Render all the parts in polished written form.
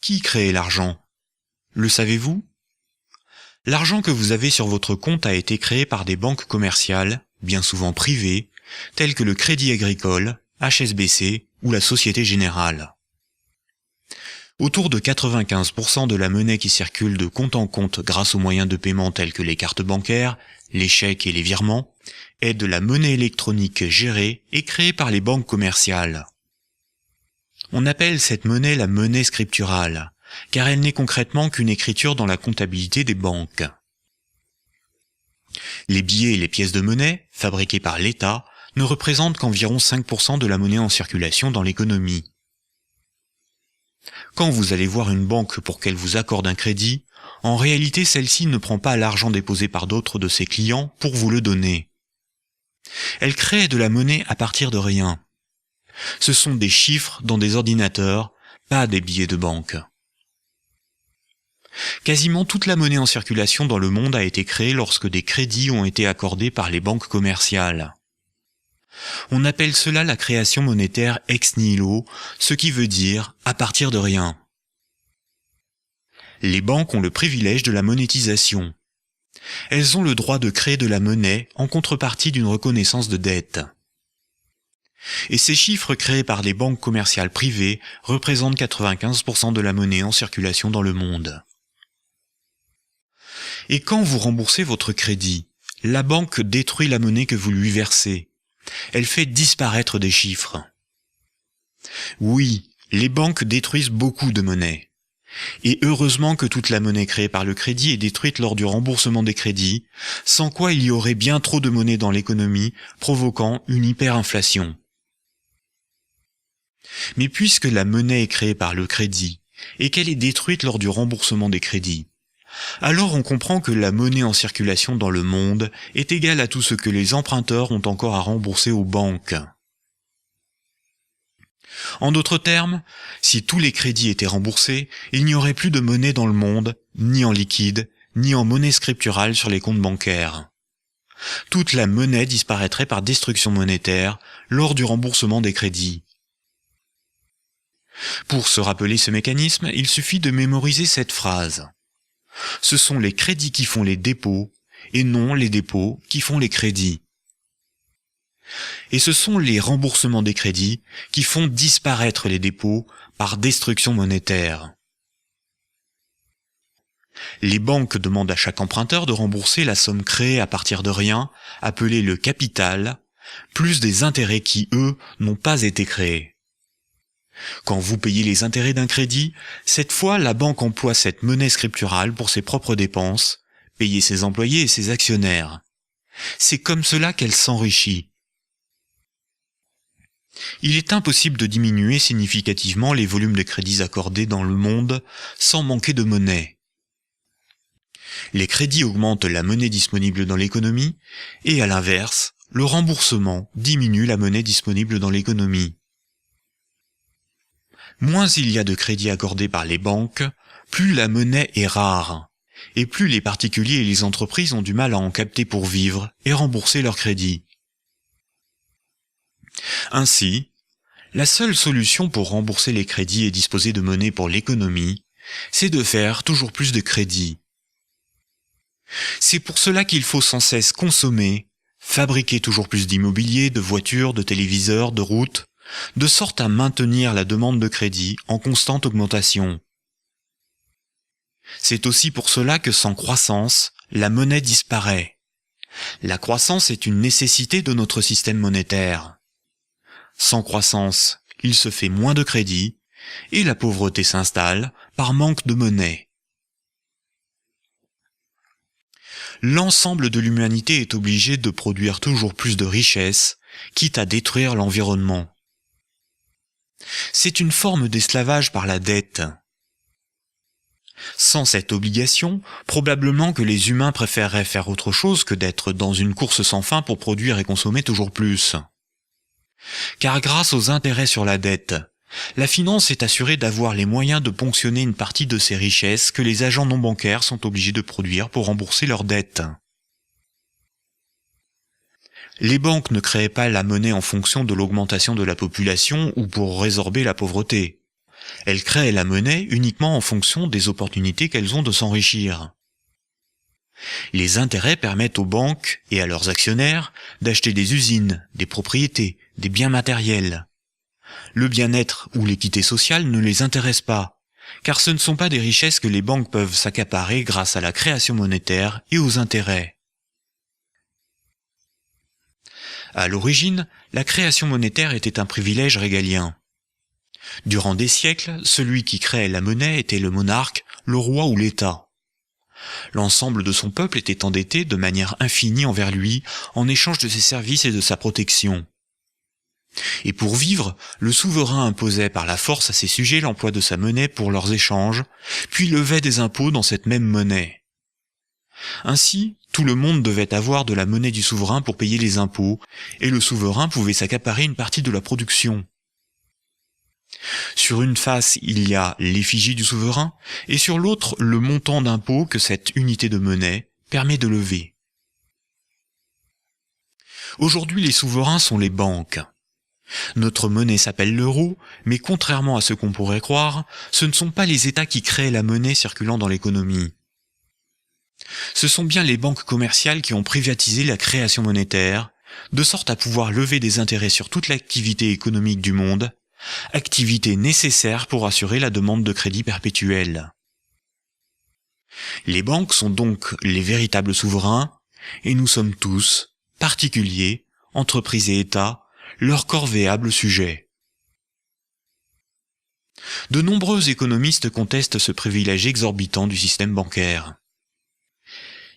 Qui crée l'argent? Le savez-vous? L'argent que vous avez sur votre compte a été créé par des banques commerciales, bien souvent privées, telles que le Crédit Agricole, HSBC ou la Société Générale. Autour de 95% de la monnaie qui circule de compte en compte grâce aux moyens de paiement tels que les cartes bancaires, les chèques et les virements, est de la monnaie électronique gérée et créée par les banques commerciales. On appelle cette monnaie la monnaie scripturale, car elle n'est concrètement qu'une écriture dans la comptabilité des banques. Les billets et les pièces de monnaie, fabriquées par l'État, ne représentent qu'environ 5% de la monnaie en circulation dans l'économie. Quand vous allez voir une banque pour qu'elle vous accorde un crédit, en réalité celle-ci ne prend pas l'argent déposé par d'autres de ses clients pour vous le donner. Elle crée de la monnaie à partir de rien. Ce sont des chiffres dans des ordinateurs, pas des billets de banque. Quasiment toute la monnaie en circulation dans le monde a été créée lorsque des crédits ont été accordés par les banques commerciales. On appelle cela la création monétaire ex nihilo, ce qui veut dire à partir de rien. Les banques ont le privilège de la monétisation. Elles ont le droit de créer de la monnaie en contrepartie d'une reconnaissance de dette. Et ces chiffres créés par les banques commerciales privées représentent 95% de la monnaie en circulation dans le monde. Et quand vous remboursez votre crédit, la banque détruit la monnaie que vous lui versez. Elle fait disparaître des chiffres. Oui, les banques détruisent beaucoup de monnaie. Et heureusement que toute la monnaie créée par le crédit est détruite lors du remboursement des crédits, sans quoi il y aurait bien trop de monnaie dans l'économie, provoquant une hyperinflation. Mais puisque la monnaie est créée par le crédit, et qu'elle est détruite lors du remboursement des crédits, alors on comprend que la monnaie en circulation dans le monde est égale à tout ce que les emprunteurs ont encore à rembourser aux banques. En d'autres termes, si tous les crédits étaient remboursés, il n'y aurait plus de monnaie dans le monde, ni en liquide, ni en monnaie scripturale sur les comptes bancaires. Toute la monnaie disparaîtrait par destruction monétaire lors du remboursement des crédits. Pour se rappeler ce mécanisme, il suffit de mémoriser cette phrase. Ce sont les crédits qui font les dépôts, et non les dépôts qui font les crédits. Et ce sont les remboursements des crédits qui font disparaître les dépôts par destruction monétaire. Les banques demandent à chaque emprunteur de rembourser la somme créée à partir de rien, appelée le capital, plus des intérêts qui, eux, n'ont pas été créés. Quand vous payez les intérêts d'un crédit, cette fois la banque emploie cette monnaie scripturale pour ses propres dépenses, payer ses employés et ses actionnaires. C'est comme cela qu'elle s'enrichit. Il est impossible de diminuer significativement les volumes de crédits accordés dans le monde sans manquer de monnaie. Les crédits augmentent la monnaie disponible dans l'économie et à l'inverse, le remboursement diminue la monnaie disponible dans l'économie. Moins il y a de crédits accordés par les banques, plus la monnaie est rare, et plus les particuliers et les entreprises ont du mal à en capter pour vivre et rembourser leurs crédits. Ainsi, la seule solution pour rembourser les crédits et disposer de monnaie pour l'économie, c'est de faire toujours plus de crédits. C'est pour cela qu'il faut sans cesse consommer, fabriquer toujours plus d'immobilier, de voitures, de téléviseurs, de routes, de sorte à maintenir la demande de crédit en constante augmentation. C'est aussi pour cela que sans croissance, la monnaie disparaît. La croissance est une nécessité de notre système monétaire. Sans croissance, il se fait moins de crédit, et la pauvreté s'installe par manque de monnaie. L'ensemble de l'humanité est obligé de produire toujours plus de richesses, quitte à détruire l'environnement. C'est une forme d'esclavage par la dette. Sans cette obligation, probablement que les humains préféreraient faire autre chose que d'être dans une course sans fin pour produire et consommer toujours plus. Car grâce aux intérêts sur la dette, la finance est assurée d'avoir les moyens de ponctionner une partie de ces richesses que les agents non bancaires sont obligés de produire pour rembourser leurs dettes. Les banques ne créent pas la monnaie en fonction de l'augmentation de la population ou pour résorber la pauvreté. Elles créent la monnaie uniquement en fonction des opportunités qu'elles ont de s'enrichir. Les intérêts permettent aux banques et à leurs actionnaires d'acheter des usines, des propriétés, des biens matériels. Le bien-être ou l'équité sociale ne les intéresse pas, car ce ne sont pas des richesses que les banques peuvent s'accaparer grâce à la création monétaire et aux intérêts. À l'origine, la création monétaire était un privilège régalien. Durant des siècles, celui qui créait la monnaie était le monarque, le roi ou l'État. L'ensemble de son peuple était endetté de manière infinie envers lui en échange de ses services et de sa protection. Et pour vivre, le souverain imposait par la force à ses sujets l'emploi de sa monnaie pour leurs échanges, puis levait des impôts dans cette même monnaie. Ainsi, tout le monde devait avoir de la monnaie du souverain pour payer les impôts, et le souverain pouvait s'accaparer une partie de la production. Sur une face, il y a l'effigie du souverain, et sur l'autre, le montant d'impôt que cette unité de monnaie permet de lever. Aujourd'hui, les souverains sont les banques. Notre monnaie s'appelle l'euro, mais contrairement à ce qu'on pourrait croire, ce ne sont pas les États qui créent la monnaie circulant dans l'économie. Ce sont bien les banques commerciales qui ont privatisé la création monétaire, de sorte à pouvoir lever des intérêts sur toute l'activité économique du monde, activité nécessaire pour assurer la demande de crédit perpétuel. Les banques sont donc les véritables souverains, et nous sommes tous, particuliers, entreprises et États, leurs corvéables sujets. De nombreux économistes contestent ce privilège exorbitant du système bancaire.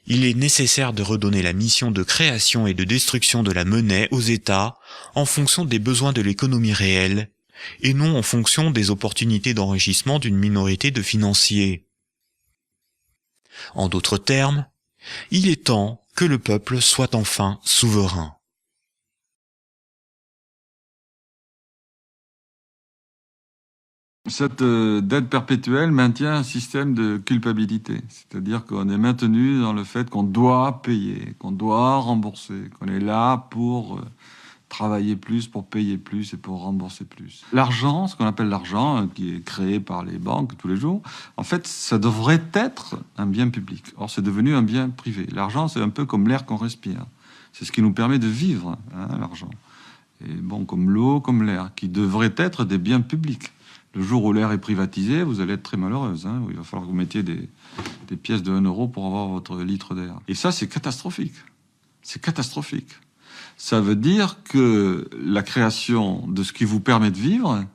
Il est nécessaire de redonner la mission de création et de destruction de la monnaie aux États en fonction des besoins de l'économie réelle, et non en fonction des opportunités d'enrichissement d'une minorité de financiers. En d'autres termes, il est temps que le peuple soit enfin souverain. Cette dette perpétuelle maintient un système de culpabilité, c'est-à-dire qu'on est maintenu dans le fait qu'on doit payer, qu'on doit rembourser, qu'on est là pour travailler plus, pour payer plus et pour rembourser plus. L'argent, ce qu'on appelle l'argent, qui est créé par les banques tous les jours, en fait, ça devrait être un bien public. Or, c'est devenu un bien privé. L'argent, c'est un peu comme l'air qu'on respire. C'est ce qui nous permet de vivre, hein, l'argent. Et bon, comme l'eau, comme l'air, qui devraient être des biens publics. Le jour où l'air est privatisé, vous allez être très malheureuse. Hein. Il va falloir que vous mettiez des pièces de 1 euro pour avoir votre litre d'air. Et ça, c'est catastrophique. C'est catastrophique. Ça veut dire que la création de ce qui vous permet de vivre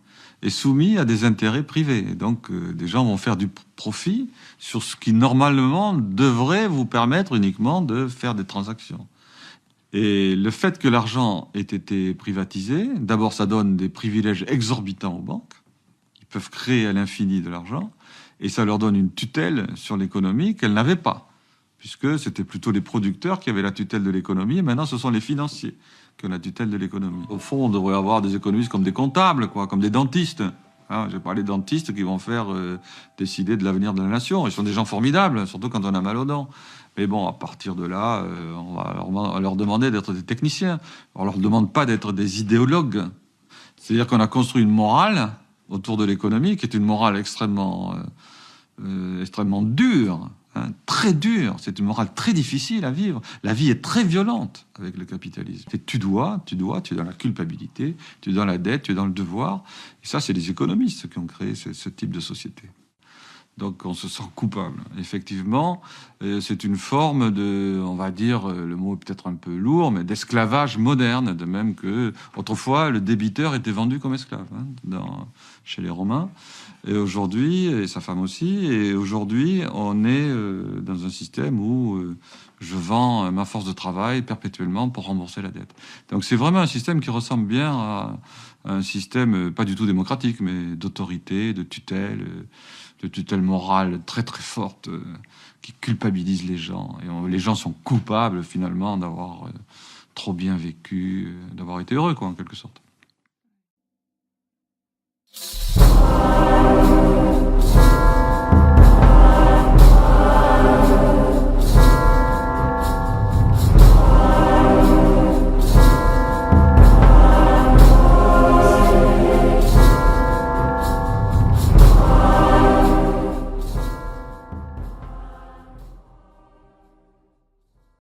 est soumise à des intérêts privés. Et donc, des gens vont faire du profit sur ce qui, normalement, devrait vous permettre uniquement de faire des transactions. Et le fait que l'argent ait été privatisé, d'abord, ça donne des privilèges exorbitants aux banques, qui peuvent créer à l'infini de l'argent, et ça leur donne une tutelle sur l'économie qu'elles n'avaient pas, puisque c'était plutôt les producteurs qui avaient la tutelle de l'économie, et maintenant ce sont les financiers qui ont la tutelle de l'économie. Au fond, on devrait avoir des économistes comme des comptables, quoi, comme des dentistes. Hein, j'ai parlé de dentistes qui vont faire décider de l'avenir de la nation. Ils sont des gens formidables, surtout quand on a mal aux dents. Mais bon, à partir de là, on va leur demander d'être des techniciens. On leur demande pas d'être des idéologues. C'est-à-dire qu'on a construit une morale autour de l'économie qui est une morale extrêmement dure, hein, très dure. C'est une morale très difficile à vivre. La vie est très violente avec le capitalisme. Et tu es dans la culpabilité, tu es dans la dette, tu es dans le devoir. Et ça, c'est les économistes qui ont créé ce type de société. Donc on se sent coupable. Effectivement, c'est une forme de, on va dire, le mot est peut-être un peu lourd, mais d'esclavage moderne, de même que autrefois le débiteur était vendu comme esclave, hein, chez les Romains, et aujourd'hui, et sa femme aussi, et aujourd'hui on est dans un système où je vends ma force de travail perpétuellement pour rembourser la dette. Donc c'est vraiment un système qui ressemble bien à un système pas du tout démocratique, mais d'autorité, de tutelle morale très très forte qui culpabilise les gens. Et les gens sont coupables finalement d'avoir trop bien vécu, d'avoir été heureux, quoi, en quelque sorte.